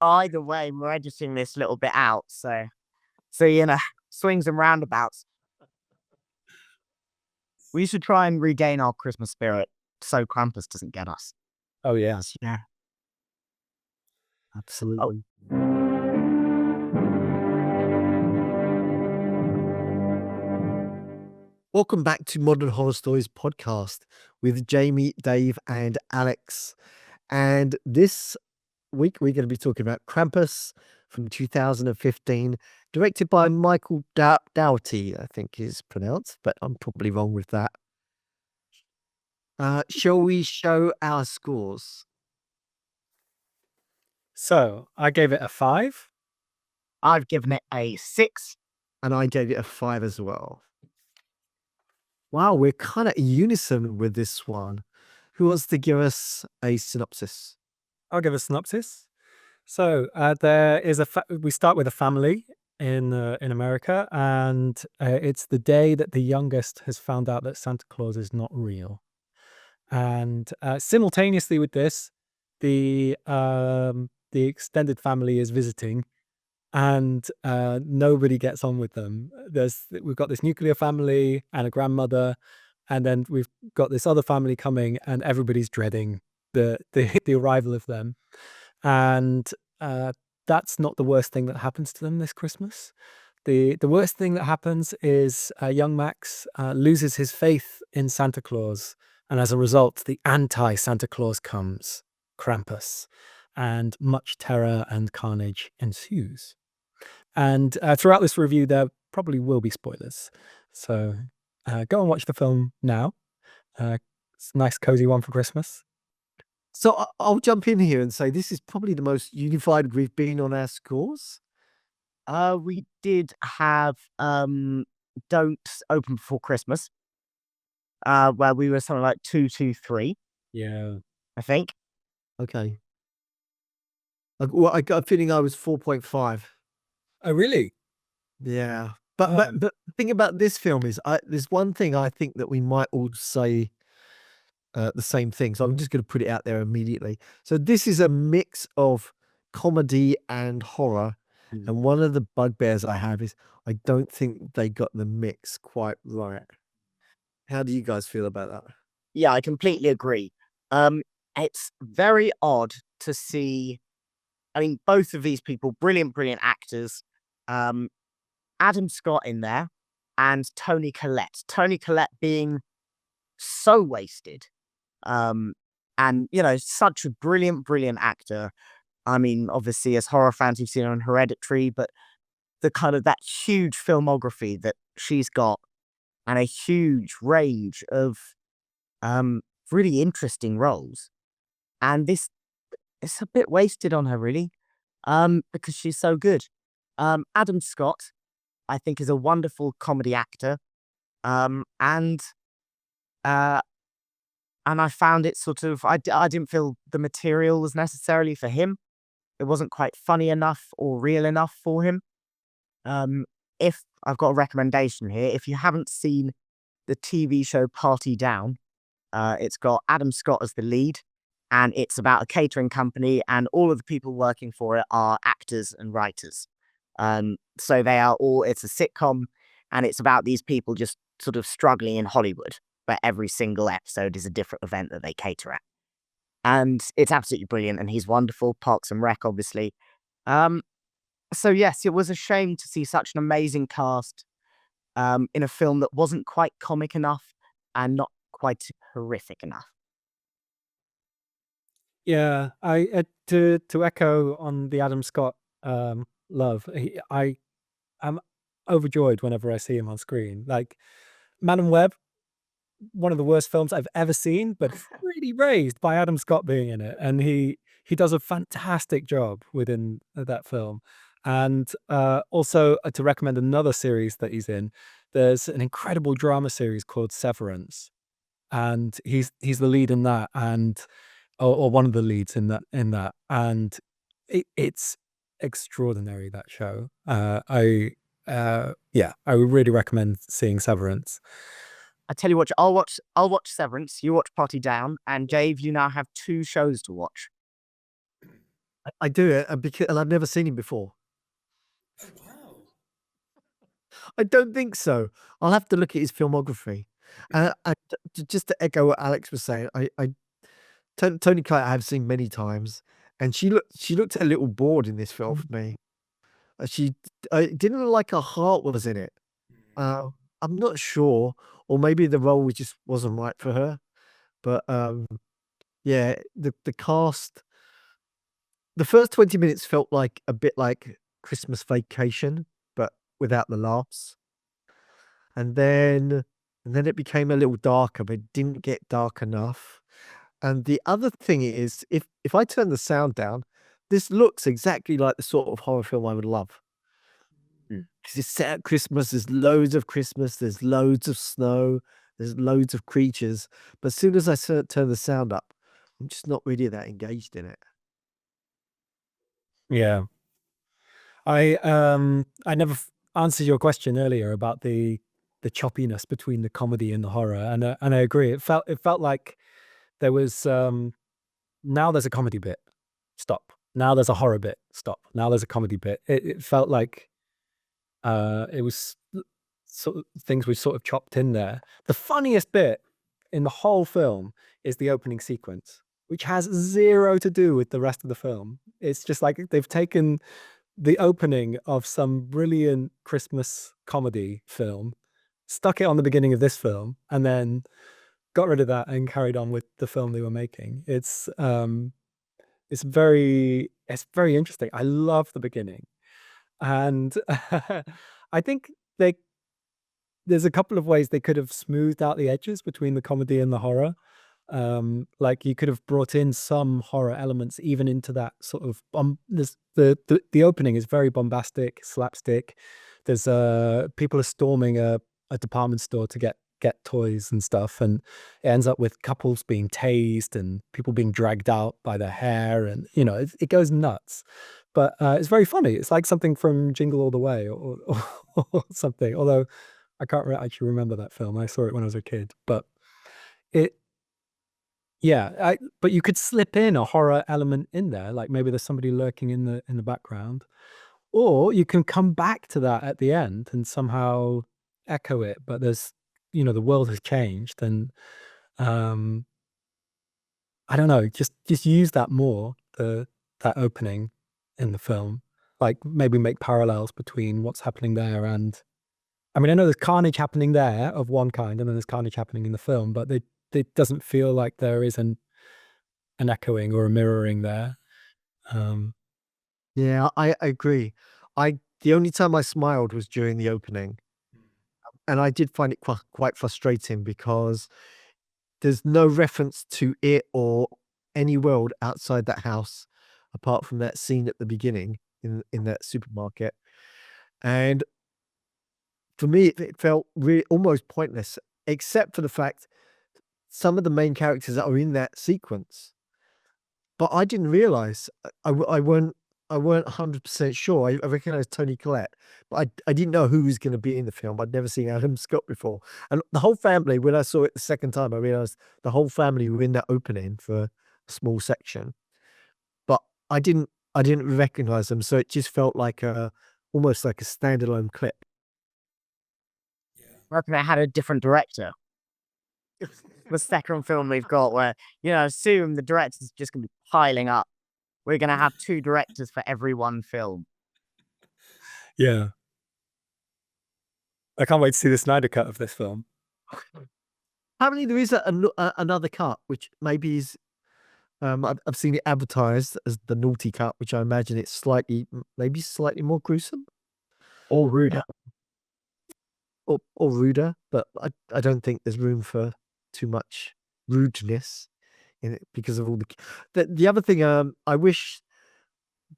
either way, we're editing this little bit out. So swings and roundabouts. We should try and regain our Christmas spirit so Krampus doesn't get us. Oh, yeah, Yeah. Oh, absolutely. Welcome back to Modern Horror Stories podcast with Jamie, Dave, and Alex. And this week we're going to be talking about Krampus from 2015, directed by Michael Dougherty, I think is pronounced, but I'm probably wrong with that. Shall we show our scores? So I gave it a 5. I've given it a 6. And I gave it a 5 as well. Wow, we're kind of unison with this one. Who wants to give us a synopsis? I'll give a synopsis. So there is we start with a family in America, and it's the day that the youngest has found out that Santa Claus is not real. And simultaneously with this, the extended family is visiting, and nobody gets on with them. We've got this nuclear family and a grandmother, and then we've got this other family coming, and everybody's dreading the arrival of them. And that's not the worst thing that happens to them this Christmas. The worst thing that happens is young Max loses his faith in Santa Claus, and as a result, the anti-Santa Claus comes, Krampus, and much terror and carnage ensues. And throughout this review, there probably will be spoilers. So go and watch the film now. It's a nice, cozy one for Christmas. So I'll jump in here and say this is probably the most unified we've been on our scores. We did have Don't Open Before Christmas, where we were something like 2-2-3, Yeah. I think. Okay. Well, I got a feeling I was 4.5. Oh, really? Yeah. But the thing about this film is there's one thing I think that we might all say the same thing. So I'm just going to put it out there immediately. So this is a mix of comedy and horror. And one of the bugbears I have is I don't think they got the mix quite right. How do you guys feel about that? Yeah, I completely agree. It's very odd to see. I mean, both of these people, brilliant, brilliant actors. Adam Scott in there and Toni Collette. Toni Collette being so wasted. And such a brilliant, brilliant actor. I mean, obviously, as horror fans, you've seen her in Hereditary, but the kind of that huge filmography that she's got and a huge range of really interesting roles. And this it's a bit wasted on her, really, because she's so good. Adam Scott, I think, is a wonderful comedy actor, and uh, and I found it sort of I didn't feel the material was necessarily for him. It wasn't quite funny enough or real enough for him. If I've got a recommendation here, if you haven't seen the TV show Party Down, it's got Adam Scott as the lead, and it's about a catering company, and all of the people working for it are actors and writers. So they are all, it's a sitcom, and it's about these people just sort of struggling in Hollywood, but every single episode is a different event that they cater at. And it's absolutely brilliant, and he's wonderful. Parks and Rec, obviously. So yes, it was a shame to see such an amazing cast in a film that wasn't quite comic enough and not quite horrific enough. Yeah, I to echo on the Adam Scott love. I am overjoyed whenever I see him on screen. Like Man and Web, one of the worst films I've ever seen, but really raised by Adam Scott being in it, and he does a fantastic job within that film. And also to recommend another series that he's in, there's an incredible drama series called Severance, and he's the lead in that, and or one of the leads in that, and it's extraordinary, that show. I would really recommend seeing Severance. I tell you what, I'll watch Severance, you watch Party Down, and Dave, you now have 2 shows to watch. I do, and I've never seen him before. Oh, wow. I don't think so. I'll have to look at his filmography. And just to echo what Alex was saying, Tony Collette I have seen many times, and she looked a little bored in this film for me. She I didn't look like her heart was in it. I'm not sure, or maybe the role just wasn't right for her. But yeah, the cast, the first 20 minutes felt like a bit like Christmas Vacation, but without the laughs. And then it became a little darker, but it didn't get dark enough. And the other thing is, if I turn the sound down, this looks exactly like the sort of horror film I would love. Because it's set at Christmas, there's loads of Christmas, there's loads of snow, there's loads of creatures. But as soon as I turn the sound up, I'm just not really that engaged in it. Yeah. I never answered your question earlier about the choppiness between the comedy and the horror, and I agree. It felt like there was now there's a comedy bit, stop. Now there's a horror bit, stop. Now there's a comedy bit. It felt like it was sort of things were sort of chopped in there. The funniest bit in the whole film is the opening sequence, which has zero to do with the rest of the film. It's just like they've taken the opening of some brilliant Christmas comedy film, stuck it on the beginning of this film, and then got rid of that and carried on with the film they were making. It's very interesting. I love the beginning, and I think there's a couple of ways they could have smoothed out the edges between the comedy and the horror. Like you could have brought in some horror elements even into that sort of the opening is very bombastic, slapstick. There's people are storming a department store to get toys and stuff, and it ends up with couples being tased and people being dragged out by their hair, and it goes nuts. But it's very funny. It's like something from Jingle All the Way or something. Although I can't actually remember that film. I saw it when I was a kid, but it yeah, but you could slip in a horror element in there, like maybe there's somebody lurking in the background, or you can come back to that at the end and somehow echo it. But there's, the world has changed, and um, I don't know, just use that more, that opening in the film, like maybe make parallels between what's happening there and. I mean, I know there's carnage happening there of one kind, and then there's carnage happening in the film, but it doesn't feel like there is an echoing or a mirroring there. Yeah, I agree. The only time I smiled was during the opening, and I did find it quite frustrating because there's no reference to it or any world outside that house apart from that scene at the beginning in that supermarket. And for me, it felt really almost pointless, except for the fact some of the main characters that are in that sequence. But I didn't realize I weren't 100% sure. I recognized Tony Collette, but I didn't know who was going to be in the film. I'd never seen Adam Scott before, and the whole family. When I saw it the second time, I realized the whole family were in that opening for a small section, but I didn't recognize them, so it just felt like almost like a standalone clip. I reckon it had a different director. The second film we've got where, assume the director's just going to be piling up. We're going to have 2 directors for every one film. Yeah. I can't wait to see the Snyder cut of this film. Apparently, there is another cut, which maybe is. I've seen it advertised as the naughty cut, which I imagine it's maybe slightly more gruesome Or ruder. or ruder, but I don't think there's room for too much rudeness in it because of all the other thing. I wish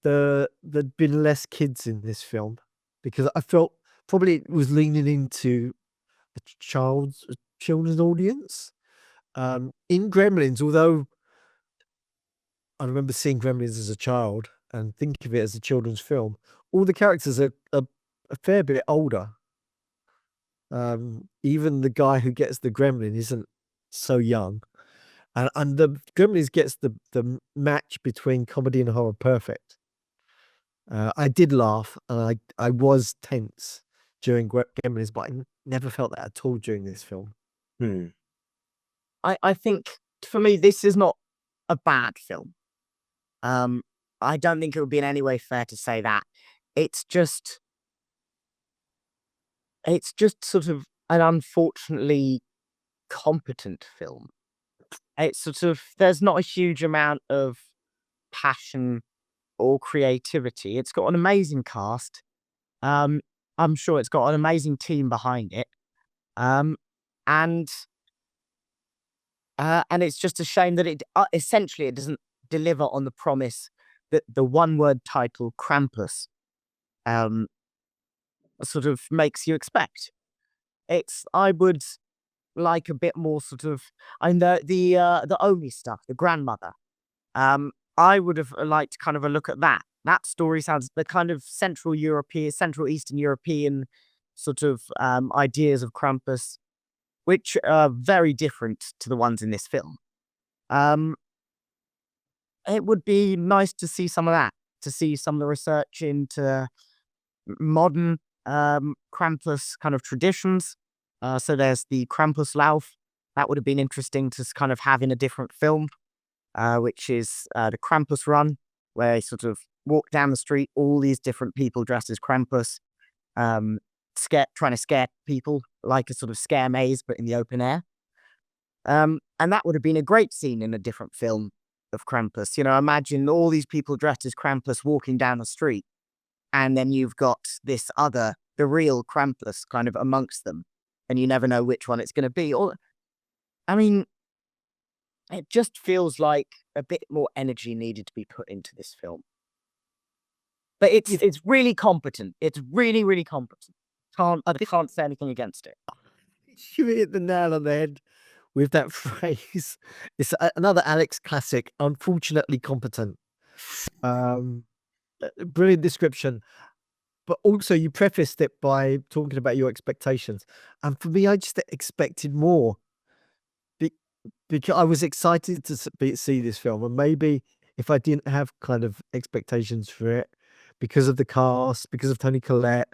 there'd been less kids in this film because I felt probably it was leaning into a children's audience. In Gremlins, although I remember seeing Gremlins as a child and think of it as a children's film, all the characters are a fair bit older. Even the guy who gets the gremlin isn't so young. And the Gremlins gets the match between comedy and horror perfect. I did laugh, and I was tense during Gremlins, but I never felt that at all during this film. Hmm. I think for me, this is not a bad film. I don't think it would be in any way fair to say that. It's just sort of an unfortunately competent film. It's sort of there's not a huge amount of passion or creativity. It's got an amazing cast. Um, I'm sure it's got an amazing team behind it. Um, and and it's just a shame that it essentially it doesn't deliver on the promise that the one word title Krampus um sort of makes you expect. I would like a bit more sort of I know the Omi stuff, the grandmother. I would have liked kind of a look at that. That story sounds the kind of Central Eastern European sort of ideas of Krampus, which are very different to the ones in this film. Um, it would be nice to see some of that, to see some of the research into modern Krampus kind of traditions. So there's the Krampus Lauf. That would have been interesting to kind of have in a different film, which is the Krampus Run, where you sort of walk down the street, all these different people dressed as Krampus, trying to scare people like a sort of scare maze, but in the open air. And that would have been a great scene in a different film of Krampus. You know, imagine all these people dressed as Krampus walking down the street, and then you've got the real Krampus kind of amongst them, and you never know which one it's going to be. Or, I mean, it just feels like a bit more energy needed to be put into this film. But it's really competent. It's really, really competent. I can't say anything against it. You hit the nail on the head with that phrase. It's another Alex classic, unfortunately competent. Brilliant description. But also you prefaced it by talking about your expectations. And for me, I just expected more. Because I was excited to see this film. And maybe if I didn't have kind of expectations for it, because of the cast, because of Toni Collette,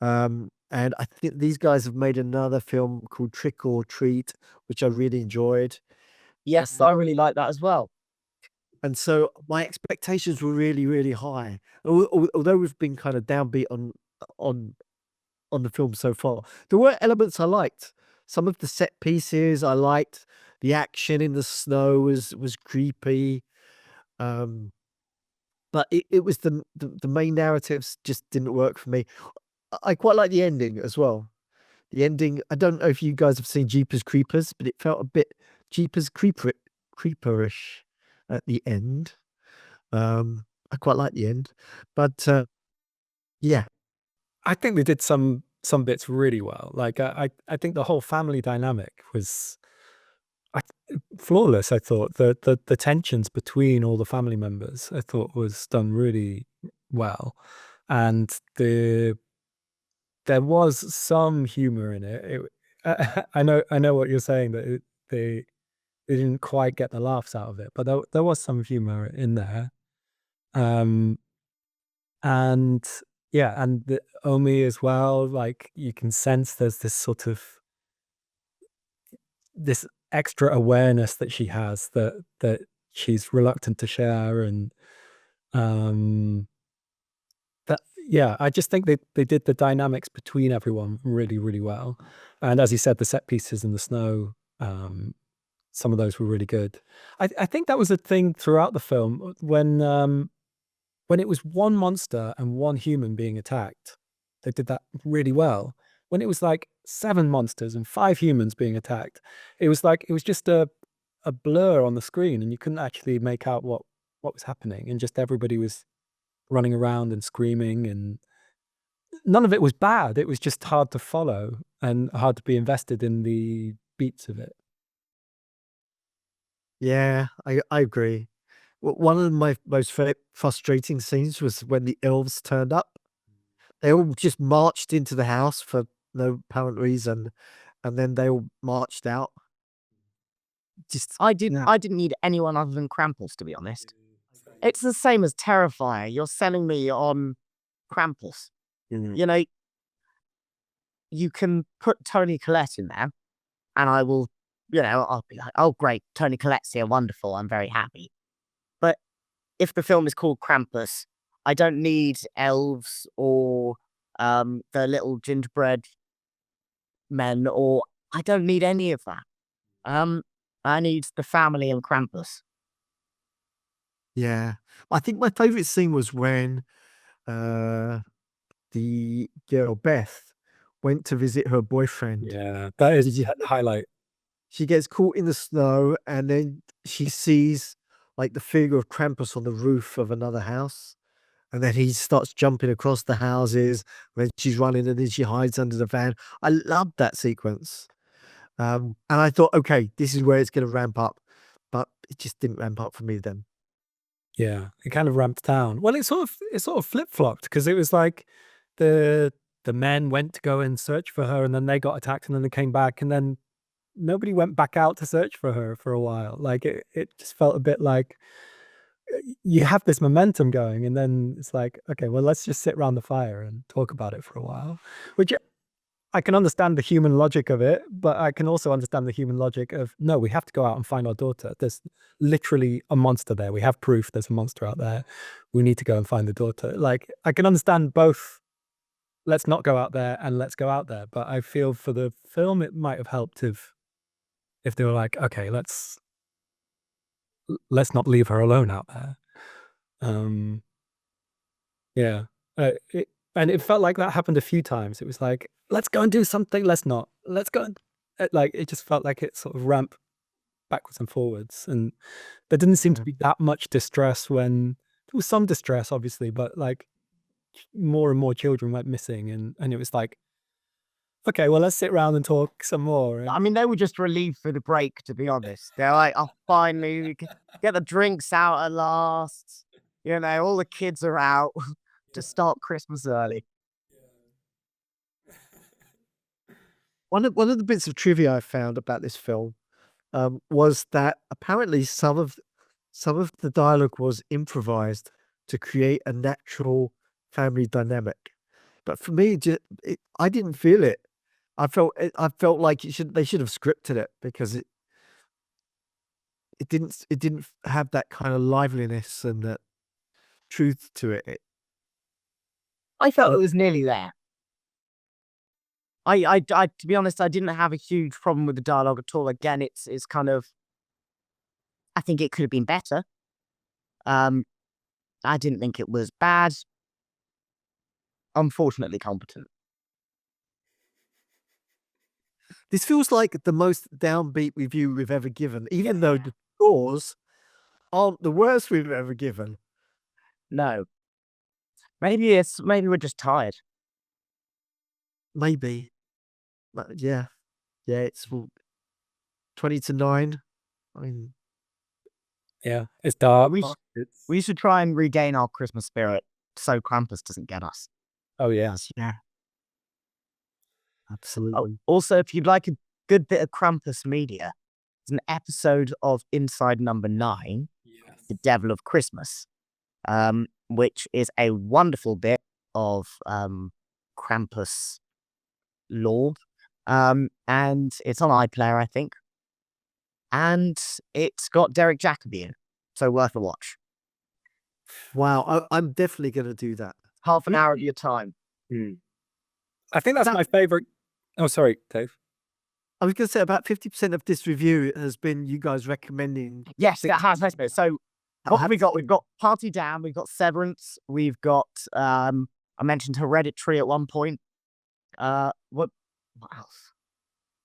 and I think these guys have made another film called Trick or Treat, which I really enjoyed. Yes, I really like that as well. And so my expectations were really, really high. Although we've been kind of downbeat on the film so far, there were elements I liked. Some of the set pieces I liked. The action in the snow was creepy. But it was the main narratives just didn't work for me. I quite like the ending as well. The ending, I don't know if you guys have seen Jeepers Creepers, but it felt a bit Jeepers Creeperish at the end. I quite like the end. But yeah. I think they did some bits really well. Like I think the whole family dynamic was flawless. I thought the tensions between all the family members I thought was done really well, and there was some humor in it. I know what you're saying, that they didn't quite get the laughs out of it, but there was some humor in there. And yeah, and the Omi as well, like you can sense there's this sort of this extra awareness that she has that she's reluctant to share. And that, yeah, I just think they did the dynamics between everyone really, really well. And as you said, the set pieces in the snow, some of those were really good. I think that was a thing throughout the film when it was one monster and one human being attacked. They did that really well. When it was like 7 monsters and 5 humans being attacked, it was just a blur on the screen, and you couldn't actually make out what was happening, and just everybody was running around and screaming, and none of it was bad. It was just hard to follow and hard to be invested in the beats of it. Yeah, I agree. One of my most frustrating scenes was when the elves turned up. They all just marched into the house for no apparent reason, and then they all marched out. just I didn't yeah. I didn't need anyone other than Krampus, to be honest. It's the same as Terrifier. You're selling me on Krampus. Mhm. You know, you can put Tony Collette in there, and I will, I'll be like, oh great, Tony Collette's here, wonderful, I'm very happy. But if the film is called Krampus, I don't need elves or the little gingerbread men, or I don't need any of that. Um, I need the family and Krampus. Yeah. I think my favorite scene was when uh the girl Beth went to visit her boyfriend. Yeah, that Did is you the highlight. She gets caught in the snow, and then she sees like the figure of Krampus on the roof of another house. And then he starts jumping across the houses when she's running, and then she hides under the van. I loved that sequence. And I thought, okay, this is where it's going to ramp up. But it just didn't ramp up for me then. Yeah, it kind of ramped down. Well, it sort of flip-flopped because it was like the men went to go and search for her, and then they got attacked, and then they came back, and then nobody went back out to search for her for a while. Like it just felt a bit like you have this momentum going, and then it's like, okay, well, let's just sit around the fire and talk about it for a while. Which I can understand the human logic of it, but I can also understand the human logic of, no, we have to go out and find our daughter. There's literally a monster there. We have proof there's a monster out there. We need to go and find the daughter. Like, I can understand both. Let's not go out there and let's go out there. But I feel for the film, it might have helped if they were like, okay, let's not leave her alone out there. Um, yeah. And it felt like that happened a few times. It was like, let's go and do something. Let's not. Let's go. Like, it just felt like it sort of ramped backwards and forwards. And there didn't seem to Yeah. be that much distress when there was some distress, obviously, but like more and more children went missing. And it was like, okay, well, let's sit around and talk some more. I mean, they were just relieved for the break, to be honest. They're like, oh, finally, we can get the drinks out at last. All the kids are out to start Christmas early. One of the bits of trivia I found about this film was that apparently some of the dialogue was improvised to create a natural family dynamic. But for me, I didn't feel it. I felt like they should have scripted it, because it didn't have that kind of liveliness and that truth to it. I felt it was nearly there. To be honest, I didn't have a huge problem with the dialogue at all. Again, it's kind of, I think it could have been better. I didn't think it was bad. Unfortunately competent. This feels like the most downbeat review we've ever given, even though the scores aren't the worst we've ever given. No. Maybe we're just tired. Maybe. But yeah. Yeah, it's 20-9. I mean, yeah, it's dark. We should try and regain our Christmas spirit so Krampus doesn't get us. Oh, yeah. yeah. Absolutely. Also, if you'd like a good bit of Krampus media, there's an episode of Inside Number 9, Yes. The Devil of Christmas, which is a wonderful bit of Krampus lore. And it's on iPlayer, I think. And it's got Derek Jacobi in, so worth a watch. Wow, I'm definitely going to do that. Half an hour of your time. I think that's my favorite. Oh, sorry, Dave. I was going to say about 50% of this review has been you guys recommending. Yes, it has. So what have we got? Have- We've got Party Down, we've got Severance, we've got I mentioned Hereditary at one point. What else?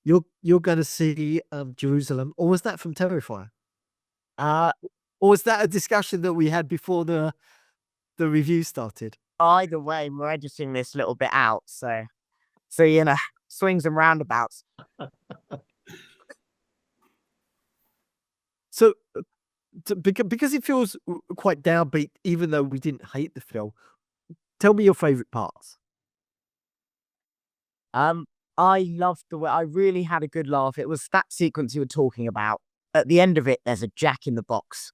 You're going to see Jerusalem, or was that from Terrifier? Uh Or was that a discussion that we had before the review started? Either way, we're editing this little bit out, so swings and roundabouts. So, because it feels quite downbeat, even though we didn't hate the film, tell me your favorite parts. I loved the way, I really had a good laugh. It was that sequence you were talking about at the end of it, there's a Jack in the Box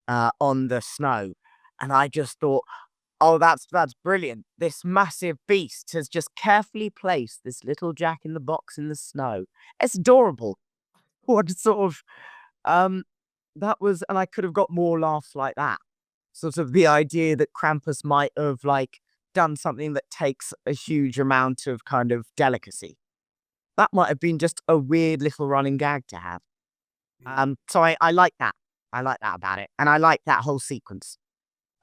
on the snow, and I just thought, oh, that's brilliant. This massive beast has just carefully placed this little Jack in the Box in the snow. It's adorable. What sort of that was, and I could have got more laughs like that. Sort of the idea that Krampus might have like done something that takes a huge amount of kind of delicacy. That might have been just a weird little running gag to have. So I like that. I like that about it, and I like that whole sequence.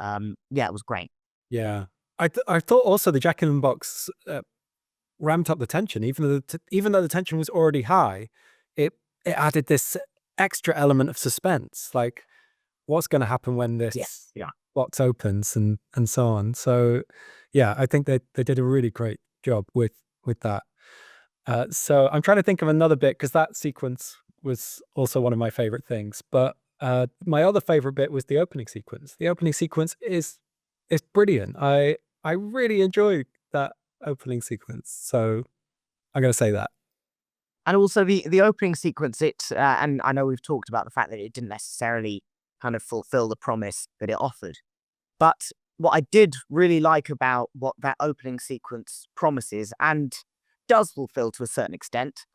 Yeah, it was great. Yeah. I thought also the Jack in the Box ramped up the tension, even though the tension was already high. It added this extra element of suspense, like what's going to happen when this Yeah. box opens and so on. So yeah, I think they did a really great job with that. So I'm trying to think of another bit, because that sequence was also one of my favorite things. But my other favorite bit was the opening sequence. The opening sequence is brilliant. I really enjoy that opening sequence. So I'm going to say that. And also the opening sequence, and I know we've talked about the fact that it didn't necessarily kind of fulfill the promise that it offered. But what I did really like about what that opening sequence promises and does fulfill to a certain extent,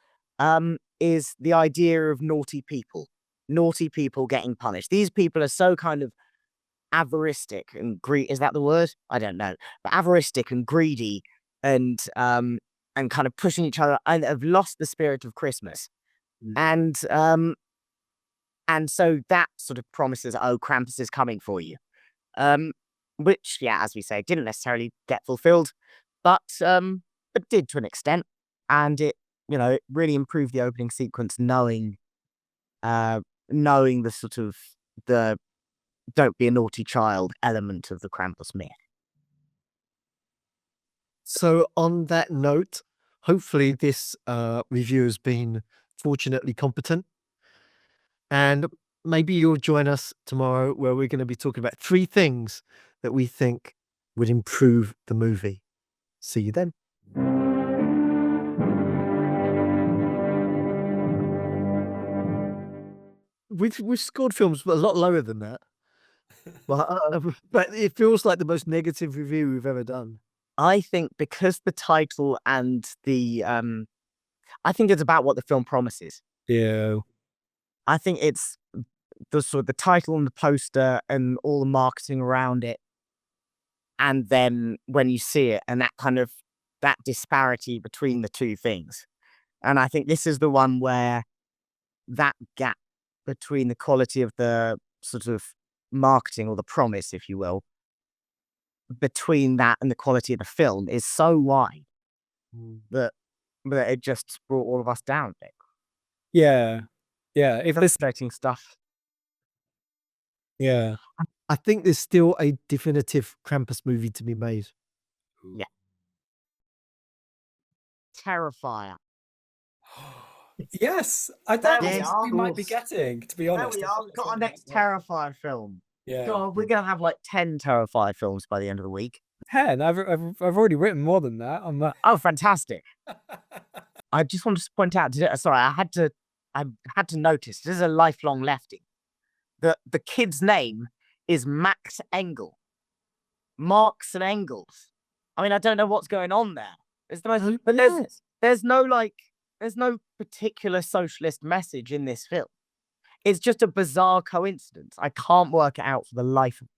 is the idea of naughty people getting punished. These people are so kind of avaristic and greedy. Is that the word? I don't know. But avaristic and greedy and kind of pushing each other, and have lost the spirit of Christmas. And so that sort of promises, oh, Krampus is coming for you. Which, yeah, as we say, didn't necessarily get fulfilled, but did to an extent. And it, it really improved the opening sequence, knowing the sort of the don't be a naughty child element of the Krampus myth. So on that note, hopefully this review has been fortunately competent. And maybe you'll join us tomorrow, where we're going to be talking about 3 things that we think would improve the movie. See you then. We've scored films a lot lower than that. But it feels like the most negative review we've ever done. I think because the title and the I think it's about what the film promises. Yeah. I think it's the sort of the title and the poster and all the marketing around it, and then when you see it, and that disparity between the two things. And I think this is the one where that gap between the quality of the sort of marketing, or the promise, if you will, between that and the quality of the film is so wide that it just brought all of us down a bit. Yeah. Yeah. If this, Frustrating stuff. yeah. I think there's still a definitive Krampus movie to be made. Yeah. Terrifier. Yes, I thought There this we is are. what we might be getting, to be There honest. we are. We've got our next Terrifier film. Yeah. God, we're gonna have like 10 Terrifier films by the end of the week. 10. I've already written more than that on that. Oh, fantastic! I just wanted to point out. Sorry, I had to notice. This is a lifelong lefty. The kid's name is Max Engel. Marx and Engels. I mean, I don't know what's going on there. It's the most, but there's no particular socialist message in this film. It's just a bizarre coincidence. I can't work it out for the life of